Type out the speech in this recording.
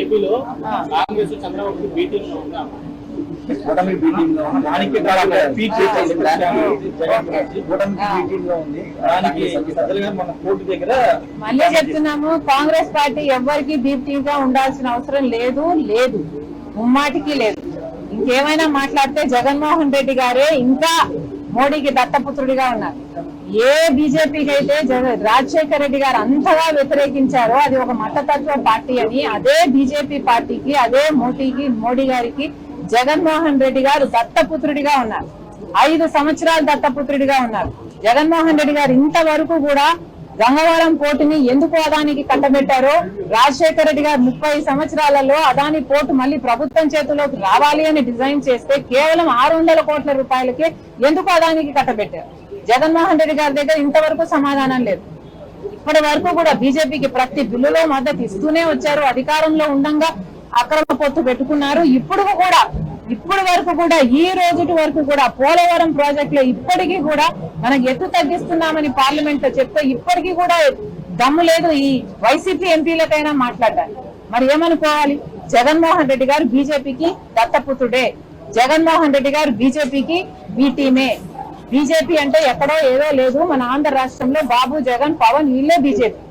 ఏపీలో కాంగ్రెస్ చంద్రబాబు బీటింగ్ లో ఉందా? మళ్ళీ చెప్తున్నాము, కాంగ్రెస్ పార్టీ ఎవరికి బీపీటీమ్ గా ఉండాల్సిన అవసరం లేదు, ముమ్మాటికి లేదు. ఇంకేమైనా మాట్లాడితే జగన్మోహన్ రెడ్డి గారే ఇంకా మోడీకి దత్తపుత్రుడిగా ఉన్నారు. ఏ బీజేపీకి అయితే రాజశేఖర రెడ్డి గారు అంతగా వ్యతిరేకించారో అది ఒక మతతత్వ పార్టీ అని, అదే బీజేపీ పార్టీకి, అదే మోడీ గారికి జగన్మోహన్ రెడ్డి గారు దత్తపుత్రుడిగా ఉన్నారు. 5 సంవత్సరాలు దత్తపుత్రుడిగా ఉన్నారు. జగన్మోహన్ రెడ్డి గారు ఇంతవరకు కూడా గంగవరం పోర్టుని ఎందుకు అదానికి కట్టబెట్టారో, రాజశేఖర రెడ్డి గారు 30 సంవత్సరాలలో అదాని పోర్టు మళ్ళీ ప్రభుత్వం చేతిలోకి రావాలి అని డిజైన్ చేస్తే కేవలం 600 కోట్ల రూపాయలకే ఎందుకు అదానికి కట్టబెట్టారు? జగన్మోహన్ రెడ్డి గారి దగ్గర ఇంతవరకు సమాధానం లేదు. ఇప్పటి వరకు కూడా బీజేపీకి ప్రతి బిల్లులో మద్దతు ఇస్తూనే వచ్చారు. అధికారంలో ఉండంగా అక్రమ పొత్తు పెట్టుకున్నారు. ఇప్పుడు వరకు కూడా ఈ రోజుటి వరకు కూడా పోలవరం ప్రాజెక్ట్ లో ఇప్పటికీ కూడా మనకు ఎత్తు తగ్గిస్తున్నామని పార్లమెంట్ లో చెప్తే ఇప్పటికీ కూడా దమ్ము లేదు ఈ వైసీపీ ఎంపీలకైనా మాట్లాడడానికి. మరి ఏమనుకోవాలి? జగన్మోహన్ రెడ్డి గారు బీజేపీకి దత్తపుత్రుడే, జగన్మోహన్ రెడ్డి గారు బీజేపీకి బీటీమే. బీజేపీ అంటే ఎక్కడో ఏదో లేదు, మన ఆంధ్ర రాష్ట్రంలో బాబు, జగన్, పవన్ వీళ్ళే బీజేపీ.